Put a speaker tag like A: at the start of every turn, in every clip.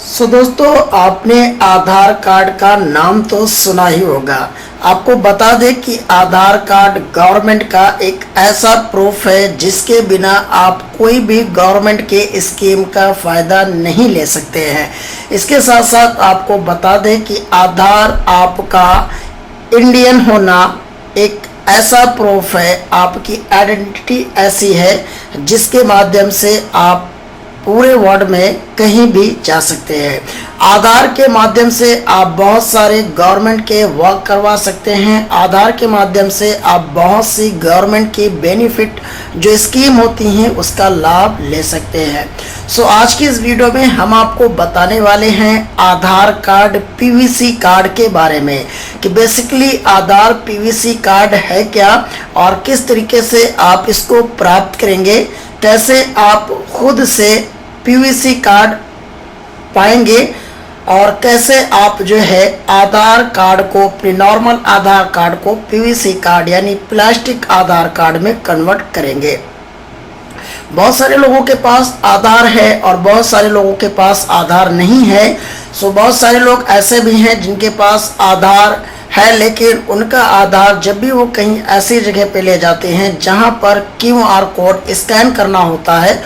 A: दोस्तों, आपने आधार कार्ड का नाम तो सुना ही होगा। आपको बता दें कि आधार कार्ड गवर्नमेंट का एक ऐसा प्रूफ है जिसके बिना आप कोई भी गवर्नमेंट के स्कीम का फ़ायदा नहीं ले सकते हैं। इसके साथ साथ आपको बता दें कि आधार आपका इंडियन होना एक ऐसा प्रूफ है, आपकी आइडेंटिटी ऐसी है जिसके माध्यम से आप पूरे वर्ल्ड में कहीं भी जा सकते हैं। आधार के माध्यम से आप बहुत सारे गवर्नमेंट के वर्क करवा सकते हैं। आधार के माध्यम से आप बहुत सी गवर्नमेंट की बेनिफिट जो स्कीम होती हैं उसका लाभ ले सकते हैं। आज की इस वीडियो में हम आपको बताने वाले हैं आधार कार्ड पीवीसी कार्ड के बारे में कि बेसिकली आधार पीवीसी कार्ड है क्या और किस तरीके से आप इसको प्राप्त करेंगे, कैसे आप खुद से पीवीसी कार्ड पाएंगे और कैसे आप जो है आधार कार्ड को, अपने नॉर्मल आधार कार्ड को पीवीसी कार्ड यानी प्लास्टिक आधार कार्ड में कन्वर्ट करेंगे। बहुत सारे लोगों के पास आधार है और बहुत सारे लोगों के पास आधार नहीं है। बहुत सारे लोग ऐसे भी हैं जिनके पास आधार है लेकिन उनका आधार जब भी वो कहीं ऐसी जगह पे ले जाते हैं जहां पर क्यूआर कोड स्कैन करना होता है,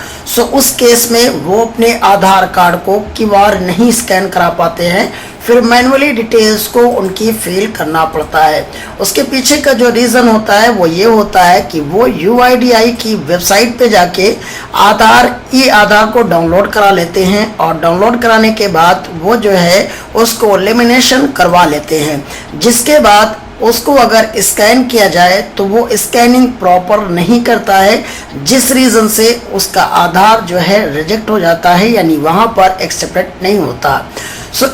A: उस केस में वो अपने आधार कार्ड को क्यूआर नहीं स्कैन करा पाते हैं, फिर मैनुअली डिटेल्स को उनकी फिल करना पड़ता है। उसके पीछे का जो रीज़न होता है वो ये होता है कि वो यूआईडीआई की वेबसाइट पे जाके आधार को डाउनलोड करा लेते हैं और डाउनलोड कराने के बाद वो जो है उसको लेमिनेशन करवा लेते हैं, जिसके बाद उसको अगर स्कैन किया जाए तो वो स्कैनिंग प्रॉपर नहीं करता है, जिस रीज़न से उसका आधार जो है रिजेक्ट हो जाता है, यानी वहाँ पर एक्सेप्टेड नहीं होता।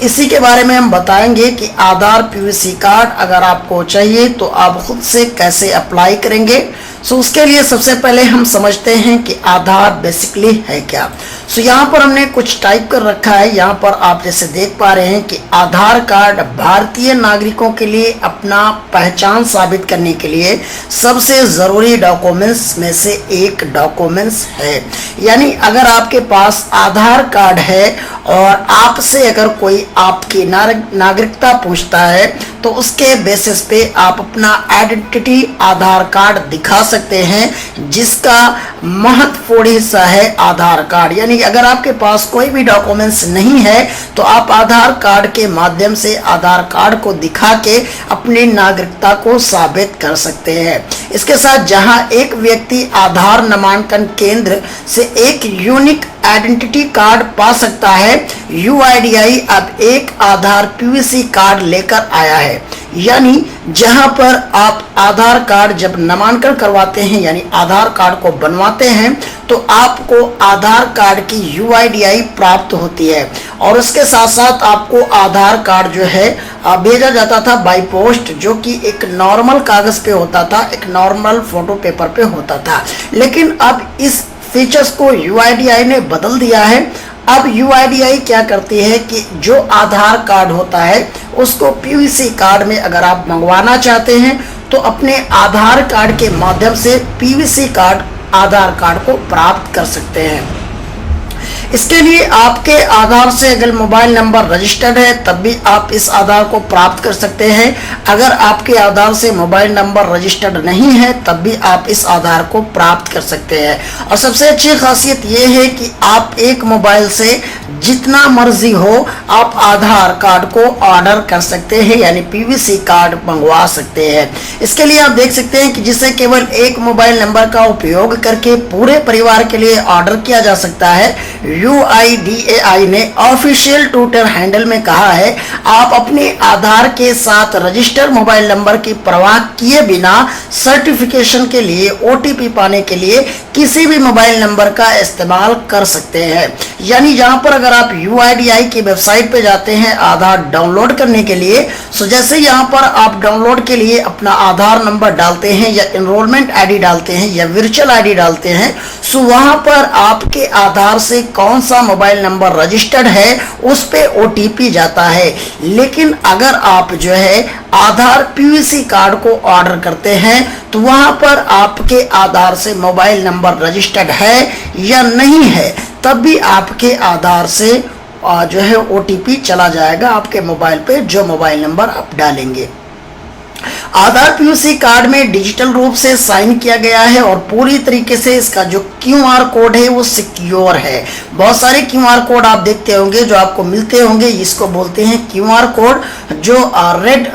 A: इसी के बारे में हम बताएंगे कि आधार पीवीसी कार्ड अगर आपको चाहिए तो आप खुद से कैसे अप्लाई करेंगे। उसके लिए सबसे पहले हम समझते हैं कि आधार बेसिकली है क्या। यहाँ पर हमने कुछ टाइप कर रखा है। यहाँ पर आप जैसे देख पा रहे हैं कि आधार कार्ड भारतीय नागरिकों के लिए अपना पहचान साबित करने के लिए सबसे ज़रूरी डॉक्यूमेंट्स में से एक डॉक्यूमेंट्स है। यानी अगर आपके पास आधार कार्ड है और आपसे अगर कोई आपकी नागरिकता पूछता है तो उसके बेसिस पे आप अपना आइडेंटिटी आधार कार्ड दिखा सकते हैं, जिसका महत्वपूर्ण हिस्सा है आधार कार्ड। यानी अगर आपके पास कोई भी डॉक्यूमेंट्स नहीं है तो आप आधार कार्ड के माध्यम से आधार कार्ड को दिखा के अपनी नागरिकता को साबित कर सकते हैं। इसके साथ जहां एक व्यक्ति आधार नामांकन केंद्र से एक यूनिक आइडेंटिटी कार्ड पा सकता है, यूआईडीआई अब एक आधार पीवीसी कार्ड लेकर आया है। यानी जहां पर आप आधार कार्ड जब नामांकन करवाते हैं यानी आधार कार्ड को बनवाते हैं तो आपको आधार कार्ड की यूआईडीआई प्राप्त होती है और उसके साथ साथ आपको आधार कार्ड जो है भेजा जाता था बाय पोस्ट, जो कि एक नॉर्मल कागज पे होता था, एक नॉर्मल फोटो पेपर पे होता था। लेकिन अब इस फीचर्स को यूआईडीआई ने बदल दिया है। अब यूआईडीआई क्या करती है कि जो आधार कार्ड होता है उसको पीवीसी कार्ड में अगर आप मंगवाना चाहते हैं तो अपने आधार कार्ड के माध्यम से पीवीसी कार्ड आधार कार्ड को प्राप्त कर सकते हैं। इसके लिए आपके आधार से अगर मोबाइल नंबर रजिस्टर्ड है तब भी आप इस आधार को प्राप्त कर सकते हैं। अगर आपके आधार से मोबाइल नंबर रजिस्टर्ड नहीं है तब भी आप इस आधार को प्राप्त कर सकते हैं। और सबसे अच्छी खासियत ये है कि आप एक मोबाइल से जितना मर्जी हो आप आधार कार्ड को ऑर्डर कर सकते हैं, यानी पीवीसी कार्ड मंगवा सकते हैं। इसके लिए आप देख सकते हैं कि जिसे केवल एक मोबाइल नंबर का उपयोग करके पूरे परिवार के लिए ऑर्डर किया जा सकता है। यूआईडीएआई ने ऑफिशियल ट्विटर हैंडल में कहा है, आप अपने आधार के साथ रजिस्टर्ड मोबाइल नंबर की परवाह किए बिना सर्टिफिकेशन के लिए ओटीपी पाने के लिए किसी भी मोबाइल नंबर का इस्तेमाल कर सकते हैं। यानी जहां पर अगर आप यूआईडीआई की वेबसाइट पे जाते हैं आधार डाउनलोड करने के लिए, जैसे यहाँ पर आप डाउनलोड के लिए अपना आधार नंबर डालते हैं या एनरोलमेंट आईडी डालते हैं या वर्चुअल आईडी डालते हैं, वहां पर आपके आधार से कौन सा मोबाइल नंबर रजिस्टर्ड है उस पे ओटीपी जाता है। लेकिन अगर आप जो है आधार पीवीसी कार्ड को ऑर्डर करते हैं तो वहां पर आपके आधार से मोबाइल नंबर रजिस्टर्ड है या नहीं है तब भी आपके आधार से जो है OTP चला जाएगा आपके मोबाइल पे, जो मोबाइल नंबर आप डालेंगे। आधार पीयूसी कार्ड में डिजिटल रूप से साइन किया गया है और पूरी तरीके से इसका जो QR कोड है वो सिक्योर है। बहुत सारे QR कोड आप देखते होंगे जो आपको मिलते होंगे, इसको बोलते हैं QR कोड, जो रेड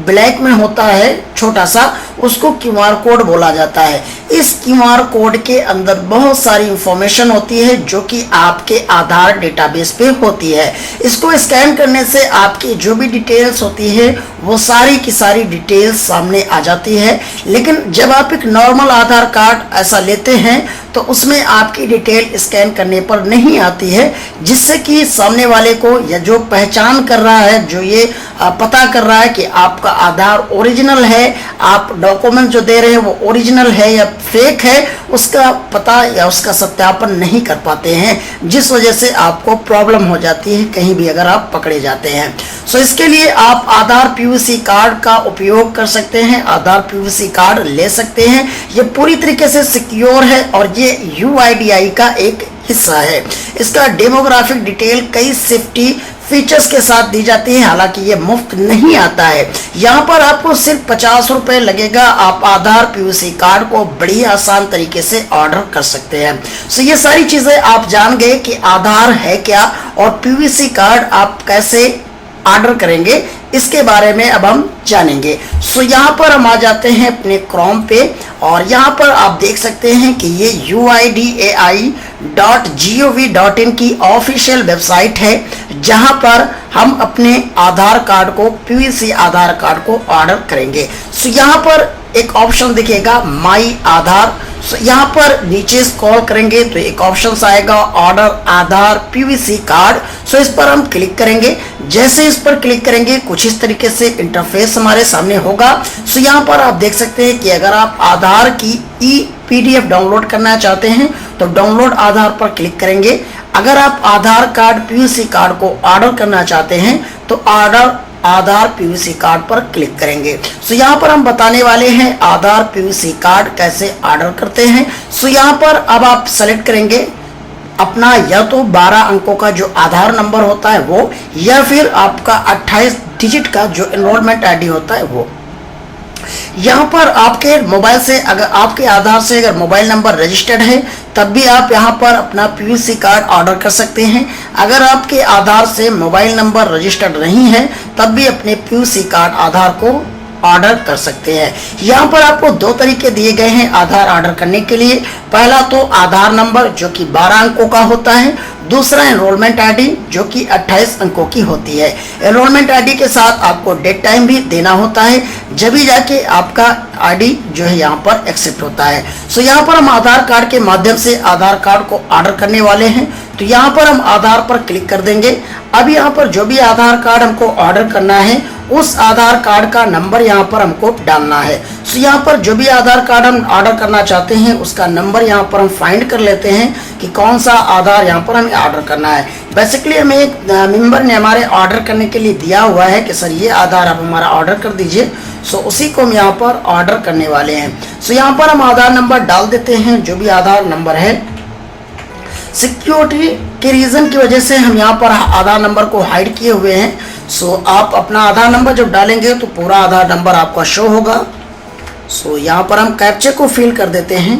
A: ब्लैक में होता है छोटा सा, उसको QR कोड बोला जाता है। इस QR कोड के अंदर बहुत सारी इंफॉर्मेशन होती है जो कि आपके आधार डेटाबेस पे होती है। इसको स्कैन करने से आपकी जो भी डिटेल्स होती है वो सारी की सारी डिटेल्स सामने आ जाती है। लेकिन जब आप एक नॉर्मल आधार कार्ड ऐसा लेते हैं तो उसमें आपकी डिटेल स्कैन करने पर नहीं आती है, जिससे कि सामने वाले को या जो पहचान कर रहा है, जो ये पता कर रहा है कि आपका आधार ओरिजिनल है, आप डॉक्यूमेंट जो दे रहे हैं वो ओरिजिनल है या फेक है, उसका पता या उसका सत्यापन नहीं कर पाते हैं, जिस वजह से आपको प्रॉब्लम हो जाती है कहीं भी अगर आप पकड़े जाते हैं। सो इसके लिए आप आधार पीयूसी कार्ड का उपयोग कर सकते हैं, आधार पीयूसी कार्ड ले सकते हैं। ये पूरी तरीके से सिक्योर है और ये UIDAI का एक हिस्सा है। इसका डेमोग्राफिक डिटेल कई सेफ्टी फीचर्स के साथ दी जाती है, हालांकि ये मुफ्त नहीं आता है। यहाँ पर आपको सिर्फ 50 रुपए लगेगा, आप आधार पीयूसी कार्ड को बड़ी आसान तरीके से ऑर्डर कर सकते हैं। सो ये सारी चीजें आप जान गए कि आधार है क्या और पीयूसी कार्ड आप कैसे ऑर्डर करेंगे, इसके बारे में अब हम जानेंगे। सो यहाँ पर हम आ जाते हैं अपने क्रोम पे और यहाँ पर आप देख सकते हैं कि ये UIDAI.gov.in की ऑफिशियल वेबसाइट है, जहाँ पर हम अपने आधार कार्ड को, पीयूसी आधार कार्ड को ऑर्डर करेंगे। सो यहाँ पर एक ऑप्शन दिखेगा माई आधार। यहाँ पर नीचे स्क्रॉल करेंगे तो एक ऑप्शन आएगा ऑर्डर आधार पीयूसी कार्ड। सो इस पर हम क्लिक करेंगे। जैसे इस पर क्लिक करेंगे कुछ इस तरीके से इंटरफेस हमारे सामने होगा। सो यहाँ पर आप देख सकते हैं कि अगर आप आधार की PDF डाउनलोड करना चाहते हैं तो डाउनलोड आधार पर क्लिक करेंगे। अगर आप आधार कार्ड पीयूसी कार्ड को ऑर्डर करना चाहते हैं तो ऑर्डर आधार पीयूसी कार्ड पर क्लिक करेंगे। सो यहाँ पर हम बताने वाले हैं आधार पीयूसी कार्ड कैसे ऑर्डर करते हैं। सो यहाँ पर अब आप सेलेक्ट करेंगे अपना या तो 12 अंकों का जो आधार नंबर होता है वो, या फिर आपका 28 डिजिट का जो एनरोलमेंट ID होता है वो। यहाँ पर आपके मोबाइल से, अगर आपके आधार से अगर मोबाइल नंबर रजिस्टर्ड है तब भी आप यहाँ पर अपना पीयूसी कार्ड ऑर्डर कर सकते हैं। अगर आपके आधार से मोबाइल नंबर रजिस्टर्ड नहीं है तब भी अपने पीयूसी कार्ड आधार को ऑर्डर कर सकते हैं। यहाँ पर आपको दो तरीके दिए गए हैं आधार ऑर्डर करने के लिए। पहला तो आधार नंबर जो कि 12 अंकों का होता है, दूसरा एनरोलमेंट ID जो कि 28 अंकों की होती है। एनरोलमेंट ID के साथ आपको डेट टाइम भी देना होता है, जब भी जाके आपका ID जो है यहाँ पर एक्सेप्ट होता है। सो यहाँ पर हम आधार कार्ड के माध्यम से आधार कार्ड को ऑर्डर करने वाले हैं, तो यहाँ पर हम आधार पर क्लिक कर देंगे। अब यहाँ पर जो भी आधार कार्ड हमको ऑर्डर करना है उस आधार कार्ड का नंबर यहाँ पर हमको डालना है। सो यहाँ पर जो भी आधार कार्ड हम ऑर्डर करना चाहते हैं उसका नंबर यहाँ पर हम फाइंड कर लेते हैं कि कौन सा आधार यहाँ पर हमें ऑर्डर करना है। बेसिकली हमें एक मेंबर ने हमारे ऑर्डर करने के लिए दिया हुआ है कि सर ये आधार आप हमारा ऑर्डर कर दीजिए। सो उसी को हम यहाँ पर ऑर्डर करने वाले हैं। सो यहाँ पर हम आधार नंबर डाल देते हैं, जो भी आधार नंबर है। सिक्योरिटी के रीज़न की वजह से हम यहाँ पर आधार नंबर को हाइड किए हुए हैं। सो आप अपना आधार नंबर जब डालेंगे तो पूरा आधार नंबर आपका शो होगा। सो यहाँ पर हम कैप्चा को फिल कर देते हैं।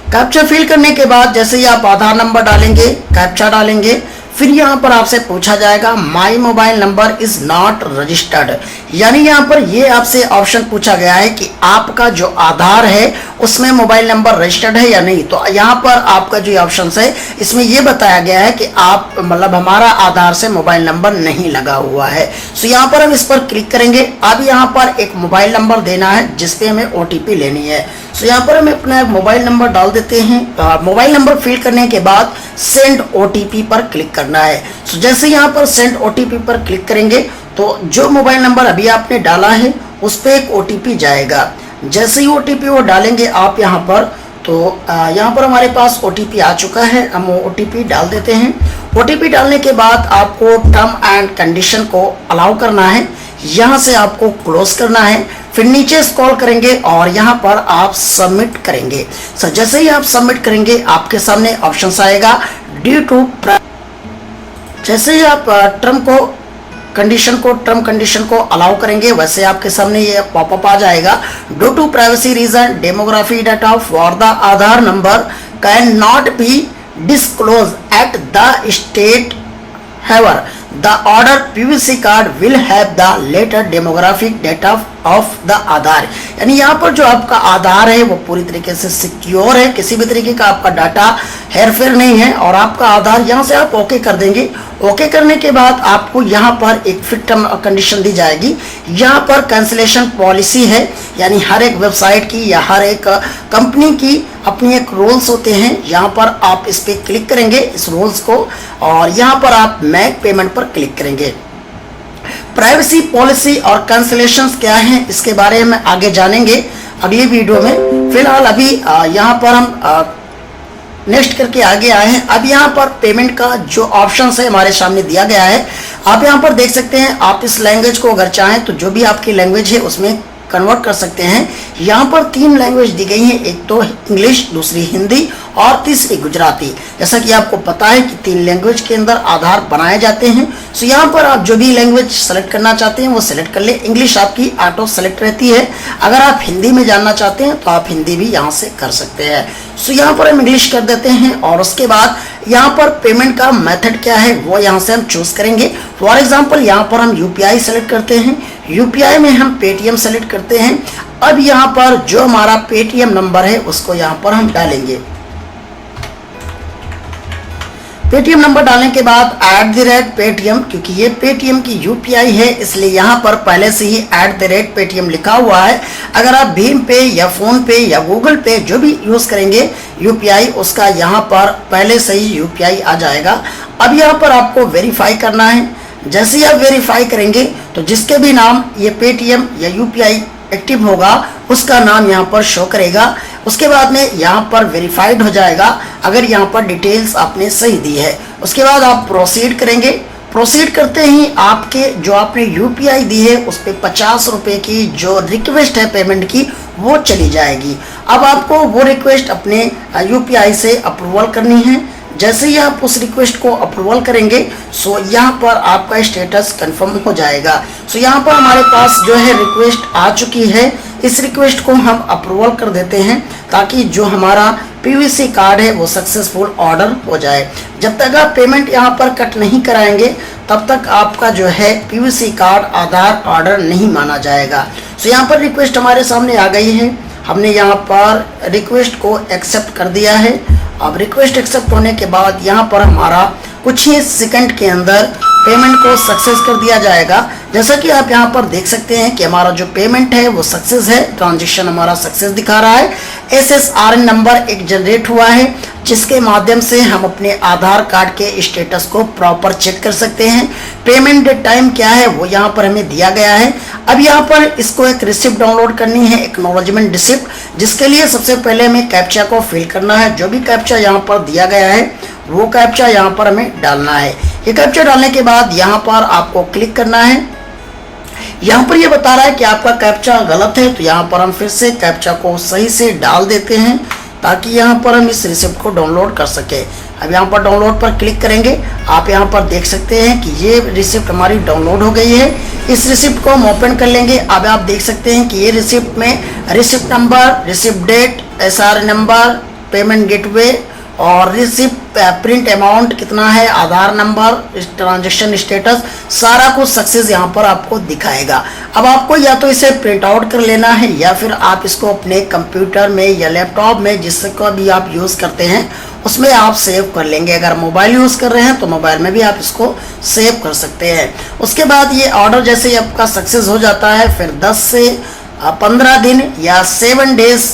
A: कैप्चा फिल करने के बाद जैसे ही आप आधार नंबर डालेंगे, कैप्चा डालेंगे, फिर यहाँ पर आपसे पूछा जाएगा my mobile number is not registered, यानी यहाँ पर ये आपसे ऑप्शन पूछा गया है कि आपका जो आधार है उसमें मोबाइल नंबर रजिस्टर्ड है या नहीं। तो यहाँ पर आपका जो ऑप्शन है इसमें ये बताया गया है कि आप मतलब हमारा आधार से मोबाइल नंबर नहीं लगा हुआ है। सो यहाँ पर हम इस पर क्लिक करेंगे। अब यहाँ पर एक मोबाइल नंबर देना है जिसपे हमें OTP लेनी है। सो यहाँ पर हमें अपना मोबाइल नंबर डाल देते हैं। मोबाइल नंबर फिल करने के बाद सेंड OTP पर क्लिक करना है। सो जैसे यहाँ पर सेंड OTP पर क्लिक करेंगे तो जो मोबाइल नंबर अभी आपने डाला है उस पर एक OTP जाएगा। जैसे ही OTP वो डालेंगे आप यहाँ पर, तो यहाँ पर हमारे पास OTP आ चुका है। हम OTP डाल देते हैं। OTP डालने के बाद आपको टर्म एंड कंडीशन को अलाउ करना है, यहाँ से आपको क्लोज करना है। फिर नीचे स्क्रॉल करेंगे और यहाँ पर आप सबमिट करेंगे। सो जैसे ही आप सबमिट करेंगे आपके सामने ऑप्शन आएगा ड्यू टू, जैसे ही आप टर्म कंडीशन को अलाउ करेंगे वैसे आपके सामने ये पॉपअप आ जाएगा। Due to privacy reason demography data for the Aadhaar number can not be disclose at the state however the order PVC card will have the letter demographic data of the Aadhaar. यानी यहाँ पर जो आपका आधार है वो पूरी तरीके से सिक्योर है, किसी भी तरीके का आपका डाटा हेरफेर नहीं है। और आपका आधार यहाँ से आप ओके कर देंगे। ओके करने के बाद आपको यहाँ पर एक फिट टर्म कंडीशन दी जाएगी। यहाँ पर कैंसिलेशन पॉलिसी है, यानी हर एक वेबसाइट की या हर एक कंपनी की अपनी एक रूल्स होते हैं। यहाँ पर आप इस पर क्लिक करेंगे, इस रूल्स को, और यहाँ पर आप मेक पेमेंट पर क्लिक करेंगे। प्राइवेसी पॉलिसी और कैंसिलेशंस क्या हैं इसके बारे में आगे जानेंगे अगली वीडियो में। फिलहाल अभी यहाँ पर हम नेक्स्ट करके आगे आए हैं। अब यहाँ पर पेमेंट का जो ऑप्शन है हमारे सामने दिया गया है, आप यहाँ पर देख सकते हैं। आप इस लैंग्वेज को अगर चाहें तो जो भी आपकी लैंग्वेज है उसमें कन्वर्ट कर सकते हैं। यहाँ पर 3 लैंग्वेज दी गई हैं, एक तो इंग्लिश, दूसरी हिंदी और तीसरी गुजराती। जैसा कि आपको पता है कि 3 लैंग्वेज के अंदर आधार बनाए जाते हैं। सो यहाँ पर आप जो भी लैंग्वेज सेलेक्ट करना चाहते हैं वो सेलेक्ट कर ले। इंग्लिश आपकी ऑटो सेलेक्ट रहती है। अगर आप हिंदी में जानना चाहते हैं तो आप हिंदी भी यहाँ से कर सकते हैं। सो यहाँ पर हम इंग्लिश कर देते हैं और उसके बाद यहाँ पर पेमेंट का मेथड क्या है वो यहाँ से हम चूज करेंगे। फॉर एग्जाम्पल यहाँ पर हम यूपीआई सेलेक्ट करते हैं। यूपीआई में हम पेटीएम सेलेक्ट करते हैं। अब यहाँ पर जो हमारा पेटीएम नंबर है उसको यहाँ पर हम डालेंगे। पेटीएम नंबर डालने के बाद @पेटीएम, क्योंकि ये पेटीएम की यूपीआई है इसलिए यहाँ पर पहले से ही @पेटीएम लिखा हुआ है। अगर आप भीम पे या फोन पे या गूगल पे जो भी यूज करेंगे यूपीआई, उसका यहाँ पर पहले से ही यूपीआई आ जाएगा। अब यहाँ पर आपको वेरीफाई करना है। जैसे ही आप वेरीफाई करेंगे तो जिसके भी नाम ये पेटीएम या यूपीआई एक्टिव होगा उसका नाम यहाँ पर शो करेगा। उसके बाद में यहाँ पर वेरीफाइड हो जाएगा अगर यहाँ पर डिटेल्स आपने सही दी है। उसके बाद आप प्रोसीड करेंगे। प्रोसीड करते ही आपके जो आपने यूपीआई दी है उस पर 50 रुपये की जो रिक्वेस्ट है पेमेंट की वो चली जाएगी। अब आपको वो रिक्वेस्ट अपने यूपीआई से अप्रूवल करनी है। जैसे ही आप उस रिक्वेस्ट को अप्रूवल करेंगे सो यहाँ पर आपका स्टेटस कंफर्म हो जाएगा। सो यहाँ पर हमारे पास जो है रिक्वेस्ट आ चुकी है। इस रिक्वेस्ट को हम अप्रूवल कर देते हैं ताकि जो हमारा पीवीसी कार्ड है वो सक्सेसफुल ऑर्डर हो जाए। जब तक आप पेमेंट यहाँ पर कट नहीं कराएंगे तब तक आपका जो है पीवीसी कार्ड आधार ऑर्डर नहीं माना जाएगा। सो यहाँ पर रिक्वेस्ट हमारे सामने आ गई है। हमने यहाँ पर रिक्वेस्ट को एक्सेप्ट कर दिया है। अब रिक्वेस्ट एक्सेप्ट होने के बाद यहाँ पर हमारा कुछ ही सेकंड के अंदर पेमेंट को सक्सेस कर दिया जाएगा। जैसा कि आप यहाँ पर देख सकते हैं कि हमारा जो पेमेंट है वो सक्सेस है। ट्रांजैक्शन हमारा सक्सेस दिखा रहा है। SSRN नंबर एक जनरेट हुआ है जिसके माध्यम से हम अपने आधार कार्ड के स्टेटस को प्रॉपर चेक कर सकते हैं। पेमेंट टाइम क्या है वो यहाँ पर हमें दिया गया है। अब यहाँ पर इसको एक रिसिप्ट डाउनलोड करनी है, एक्नॉलेजमेंट रिसिप्ट, जिसके लिए सबसे पहले हमें कैप्चा को फिल करना है। जो भी कैप्चा यहाँ पर दिया गया है वो कैप्चा यहाँ पर हमें डालना है। ये कैप्चा डालने के बाद यहाँ पर आपको क्लिक करना है। यहाँ पर ये बता रहा है कि आपका कैप्चा गलत है, तो यहाँ पर हम फिर से कैप्चा को सही से डाल देते हैं ताकि यहाँ पर हम इस रिसिप्ट को डाउनलोड कर सके। अब यहाँ पर डाउनलोड पर क्लिक करेंगे। आप यहाँ पर देख सकते हैं कि ये रिसिप्ट हमारी डाउनलोड हो गई है। इस रिसिप्ट को हम ओपन कर लेंगे। अब आप देख सकते हैं कि ये रिसिप्ट में receipt number, receipt date, SR number, payment gateway और रिसिप्ट प्रिंट अमाउंट कितना है, आधार नंबर, ट्रांजैक्शन स्टेटस, सारा कुछ सक्सेस यहाँ पर आपको दिखाएगा। अब आपको या तो इसे प्रिंट आउट कर लेना है या फिर आप इसको अपने कंप्यूटर में या लैपटॉप में जिसको भी आप यूज़ करते हैं उसमें आप सेव कर लेंगे। अगर मोबाइल यूज़ कर रहे हैं तो मोबाइल में भी आप इसको सेव कर सकते हैं। उसके बाद ये ऑर्डर जैसे ही आपका सक्सेस हो जाता है फिर 10 से 15 दिन या 7 डेज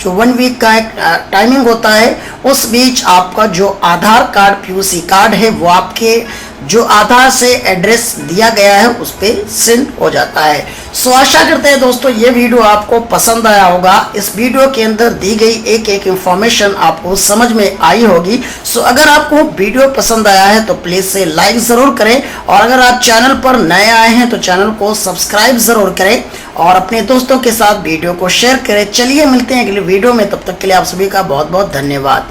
A: जो 1 वीक का एक टाइमिंग होता है उस बीच आपका जो आधार कार्ड पीयूसी कार्ड है वो आपके जो आधार से एड्रेस दिया गया है उस पर सेंड हो जाता है। सो आशा करते हैं दोस्तों ये वीडियो आपको पसंद आया होगा। इस वीडियो के अंदर दी गई एक एक इंफॉर्मेशन आपको समझ में आई होगी। सो अगर आपको वीडियो पसंद आया है तो प्लीज़ से लाइक ज़रूर करें और अगर आप चैनल पर नए आए हैं तो चैनल को सब्सक्राइब ज़रूर करें और अपने दोस्तों के साथ वीडियो को शेयर करें। चलिए मिलते हैं अगले वीडियो में, तब तक के लिए आप सभी का बहुत बहुत धन्यवाद।